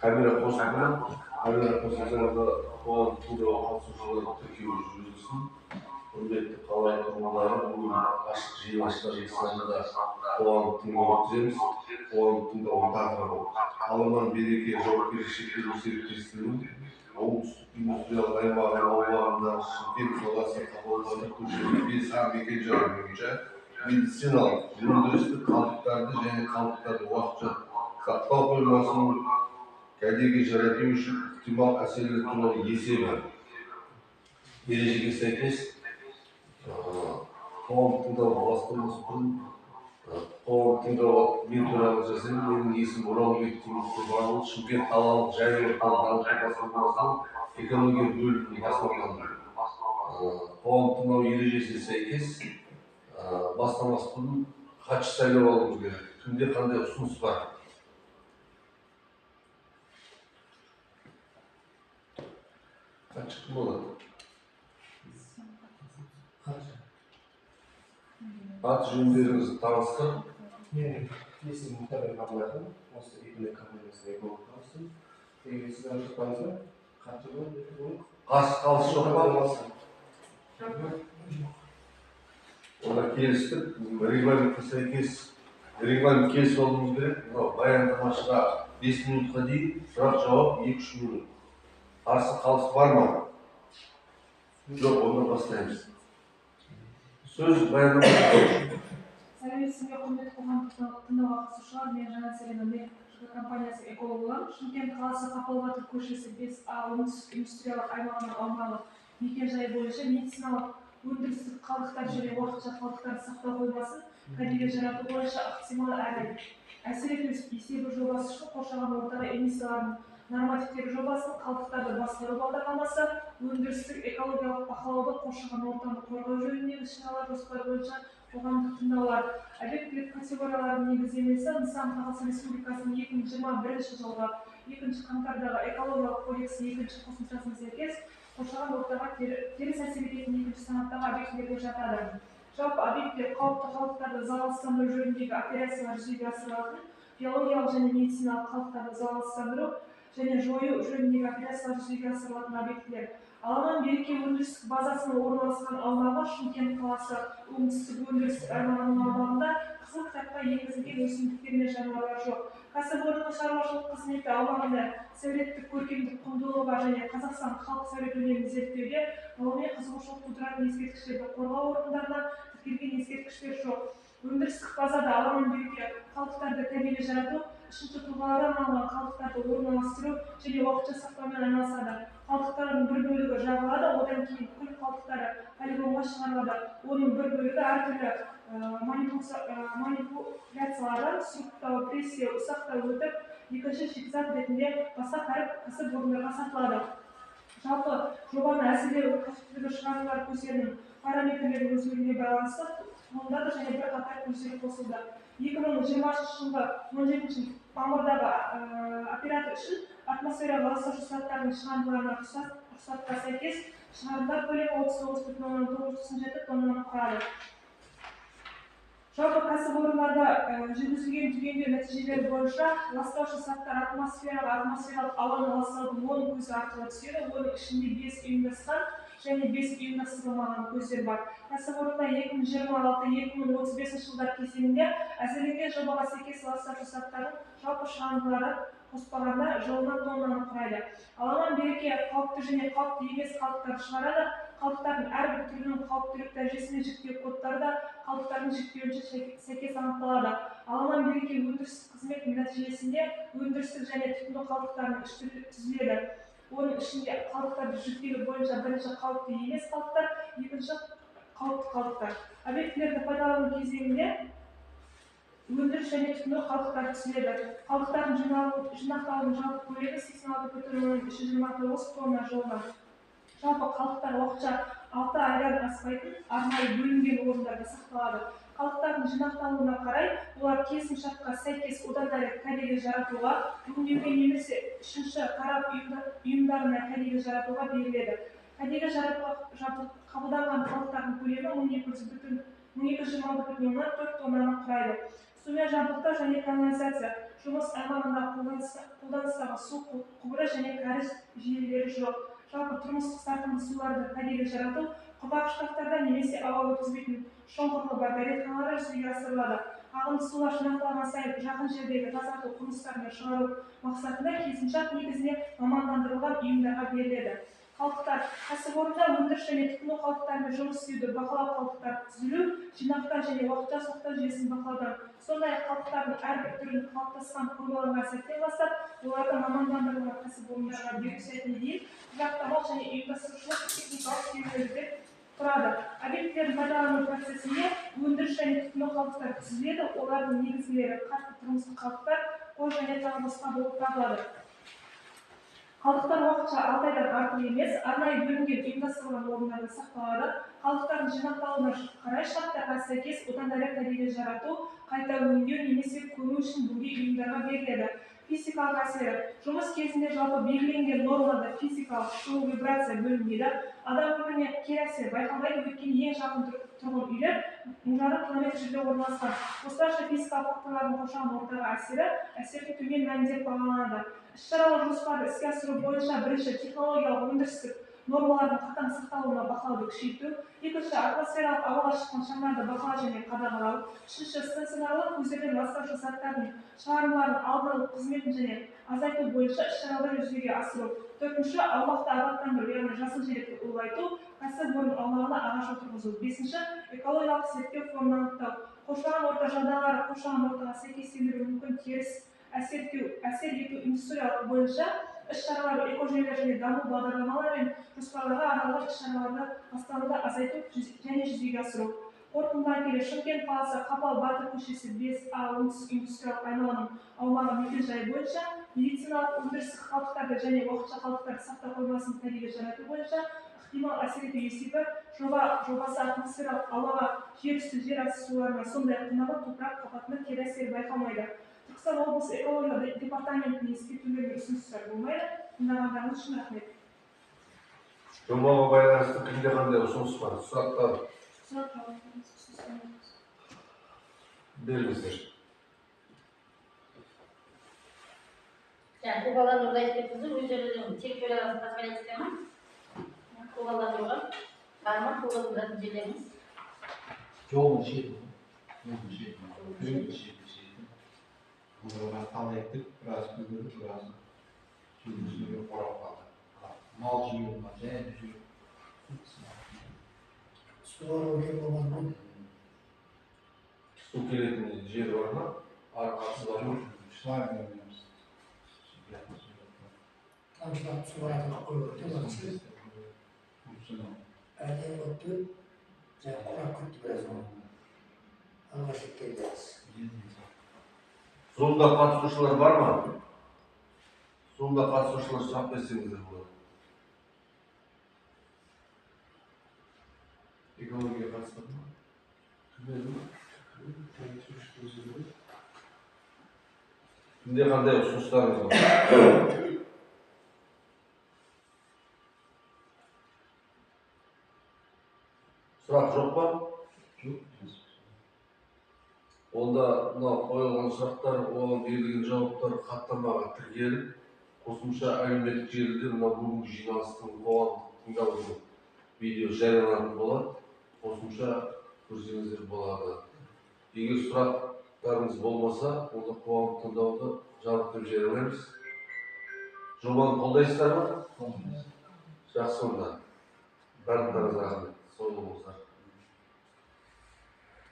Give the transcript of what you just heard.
камера қосылды ма? Камера қосылса қоғам тыңдауға қатысушылар тіркеуі жүргізілсін. Құрметті қала тұрғындары, бүгін ашық жиналыстар аясында қоғамдық тыңдау өткіземіз. Қоғамдық тыңдаудың тақырыбы аламан береке жауапкершілігі шектеулі серіктестігінің оңтүстік индустриялық аймағы аумағындағы Шымкент қаласы Қапалбатыр көшесі 5А мекенжайы бойынша медициналық өндірістік қалдықтарды және қалдықтарды уақытша сақтау қоймасының кәдеге жарату үшін ықтимал әсерлер туралы есебі ережеге сәйкес қоғамдық тыңдауға бастамас бұрын қоғамдық тыңдауға мен төрағалық жасаймын. Менің есімім Оралбек Тимур, Шымкент қалалық жайлы орталық дамыту басқармасының экология бөлімінің бастығымын. Қоғамдық тыңдау ережесіне сәйкес бастамас бұрын хатшы сайлап алуымыз керек. Кімде қандай ұсыныс бар? Хатшы кім болады? Ат жөндеріңіз таныстыр. Мен есімім Мұхтар Абылайхан, осы егінлік компаниясының эколог таныстым. Егер сіз шықпаңыз ба? Хатшы болады? Қалыс жоқ па? Олар келістік. Регламент келісіп алуымыз керек. Баяндамашыға 5 минутқа дейін, сұрақ жауап 2-3 минут. Қарсы қалыс бар ма? Жоқ, онда бастаймыз. Söz баяндамашыға. Сәлеметсіздер, құрметті қоғамдық тыңдауға қатысушылар. Мен жаңа Селена компаниясы экологы. Шымкент қаласы Қапалбатыр көшесі 5А оңтүстік индустриялық аймағының аумағы мекенжайы бойынша медициналық өндірістік қалдықтар және уақытша қалдықтарды сақтау қоймасын кәдеге жарату бойынша ықтимал әрі әсер ету есебі жобасы үшін қоршаған ортаға эмиссиялардың нормативтері жобасының қалдықтарды басқару бағдарламасы өндірістік экологиялық бақылауды қоршаған ортаны қорғау жөніндегі іс-шаралар жоспары бойынша қоғамдық тыңдаулар. Объектілік категориялардың негіздемесі нысан Қазақстан Республикасының 2021 жылғы 2 қаңтардағы экологиялық кодексінің 2 қосымшасына сәйкес қоршаған ортаға теріс әсер ететін 2 санаттағы объектілерге жатады. Жалпы объектілер қауіпті қалдықтарды залалсыздандыру жөніндегі операциялар жүзеге асырылатын биологиялық және медициналық қалдықтарды залалсыздандыру және жою жөніндегі операциялар жүзеге асырылатын объектілер. Аламан береке өндірістік базасының орналасқан аумағы Шымкент қаласы оңтүстік өндірістік аймағының аумағында қызыл кітапқа енгізілген өсімдіктер мен жануарлар жоқ. Кәсіпорынның шаруашылық қызметі аумағында сәулеттік көркемдік құндылығы бар және Қазақстан халық сәулет өнерін зерттеуде ғылыми қызығушылық тудыратын ескерткіштерді қорғау орындарына тіркелген ескерткіштер жоқ. Өндірістік базада аламан береке қалдықтарды кәдеге жарату, үшінші тұлғалардан алынған қалдықтарды орналастыру және уақытша сақтаумен айналысады. Қалдықтардың бір бөлігі жағылады, одан кейін күл қалдықтары полигонға шығарылады. Оның бір бөлігі әртүрлі манипуляциялардан сұрыптау, прессия, ұсақтау өтіп, екінші шикізат ретінде басқа кәсіпорындарға сатылады. Жалпы жобаны әзірлеу қажеттілігі шығарулар көздерінің параметрлерінің өзгеруіне байланысты туындады және бірқатар көздер қосылды. 2020 жылғы 17 мамырдағы оператор үшін атмосфераға ластаушы заттардың шығарындыларына рұқсатқа сәйкес шығарындар көлемі 39,997 тоннаны құрады. Жалпы кәсіпорындарда жүргізілген түйіндеу нәтижелері бойынша ластаушы заттар атмосфералық ауаны ластаудың 10 көзі арқылы түседі. Оның ішінде 5 ұйымдасқан және 5 ұйымдастырылмаған көздер бар. Кәсіпорында 2026-2035 жылдар кезеңінде әзірленген жобаға сәйкес ластаушы заттардың жалпы шығарындылары қоспағанда жылына тоннаны құрайды. Аламан береке қауіпті және қауіпті емес қалдықтарды шығарады. Қалдықтардың әрбір түрінің қауіптілік дәрежесіне жіктеу кодтары да қалдықтардың жіктеуінше сәйкес анықталады. Аламан береке өндірістік қызметінің нәтижесінде өндірістік және түтінді қалдықтардың үш түрі түзіледі. Оның ішінде қалдықтарды жіктеу бойынша бірінші қауіпті емес қалдықтар, екінші қауіпті қалдықтар. Объектілерді пайдалану кезеңінде өндіріс және түтінді қалдықтар түзіледі. Қалдықтардың жинақталудың жалпы көлемі 86,329 тонна жылына. Жалпы қалдықтар уақытша 6 айдан аспайтын арнайы бөлінген орындарда сақталады. Қалдықтардың жинақталуына қарай олар келісімшартқа сәйкес одан әрі кәдеге жаратуға, өңдеуге немесе үшінші тарап ұйымдарына кәдеге жаратуға беріледі. Кәдеге жаратуға қабылданған қалдықтардың көлемі 1220,4 тоннаны құрайды. сумен жабдықтау және канализация жұмыс аймағында қолданыстағы су құбыры және кәріз желілері жоқ. Жалпы тұрмыстық сарқынды суларды кәдеге жарату құрғақ шкафтарда немесе ауа өткізбейтін шоңқырлы бар дәретханаларда жүзеге асырылады. Ағынды сулар жинақталған сайын жақын жердегі тазарту құрылыстарына шығару мақсатында келісімшарт негізінде мамандандырылған ұйымдарға беріледі. Қалдықтар кәсіпорында өндіріс және тұтыну қалдықтарымен жұмыс істеуді бақылау, қалдықтар түзілу, жинақтау және уақытша сақтау жүйесін бақылаудан, сондай-ақ қалдықтардың әрбір түрін қалыптасқан қорғалған сәттен бастап оларды мамандандырылған кәсіпорындарға беру сәтіне дейін құжаттамалық және ұйымдастырушылық техникалық шешімдер тұрады. Объектілердің пайдалану процесінде өндіріс және тұтыну қалдықтары түзіледі, олардың негізгілері қатты тұрмыстық қалдықтар, қол және тағы басқа болып табылады. Қалдықтар уақытша 6 айдан артық емес, арнайы бөлінген ұйымдастырылған орындарда сақталады. Қалдықтардың жинақталуына қарай шарттарға сәйкес одан әрі кәдеге жарату, қайта өңдеу немесе көму үшін бөгей ұйымдарға беріледі. Физикалық әсері. Жұмыс кезінде жалпы белгіленген нормада физикалық шоу вибрация бөлінеді. Адам өміріне кері әсер байқалмайды, өйткені ең жақын тұрғын үйлер 1000 км жерде орналасқан. Осылайша физикалық факторлардың қоршаған ортаға әсердің төмен мәнінде бағаланады. Іс-шаралар жоспарды іске асыру бойынша бірінші технологиялық өндірістік нормалардың қатаң сақталуына бақылауды күшейту, екінші атмосфералық ауаға шыққан шамдарды бақылау және қадағалау, үшінші стационарлық көздерден ластаушы заттардың шығарындылардың алдын алу қызметін және азайту бойынша іс-шаралар жүзеге асыру, төртінші аумақты абаттандыру, яғни жасыл желекті ұлғайту, кәсіпорын аумағына ағаш отырғызу, бесінші экологиялық зерттеу фонын анықтау, қоршаған орта жағдайлары қоршаған ортаға сәйкестендіру мүмкін теріс әсер ету индустриялық бойынша іс-шаралар, экожүйелер және даму бағдарламалары мен жоспарларға арналған іс-шараларды бастауды азайту және жүзеге асыру. Қорытындылай келе Шымкент қаласы Қапал Батыр көшесі 5А оңтүстік индустриялық аймағының аумағы мекен-жайы бойынша медициналық өндірістік қалдықтарды және уақытша қалдықтарды сақтау қоймасын кәдеге жарату бойынша ықтимал әсер ету есебі жобасы атмосфералық ауаға, жер үсті, жер асты суларына, сондай-ақ қиналы топырақ қабатына кері әсер байқалмайды. Түркістан облысы экология департаментінің ескертулері мен ұсыныстары болмайды. Тыңдағандарыңыз үшін рахмет. Жобаға байланысты кімде қандай ұсыныс бар? Сұрақтар беріңіздер. Көгаландыруды айтып өтіңіз, өздеріңіздің территорияларыңыз позволять ете ме? Көгаландыруға бар ма көгаландыратын жерлеріңіз? Жолын шеті. Бұларға талайттық, біраз көгілді, біраз жүргізуге қорап қалды. Мал жүйелі, және жүйелі. Су келетін жер бар ма? Арқасы бар ма? Шлайм ойнаймыз. Тамшылап суға қойып әдейі өтті, және құрап күтті біраз алға жеткендеріз. Сонда қатысушылар бар ма? Сонда қатысушылар сұрақ берсеңіздер болады. Экология қатысады ма? Кімде қандай ұсыныстарыңыз бар? Сұрақ жоқ па? Онда мынау қойылған сұрақтар, оған берілген жауаптар хаттамаға тіркеліп, қосымша әлеуметтік желіде мына бүгінгі жиналыстың қоғамдық тыңдаудың видео жарияланатын болады. Қосымша көрсеңіздер болады. Егер сұрақтарыңыз болмаса, онда қоғамдық тыңдауды жабық деп жариялаймыз. Жобаны қолдайсыздар ма? Жақсы онда. Барлықтарыңызға рахмет. Сау болыңыздар.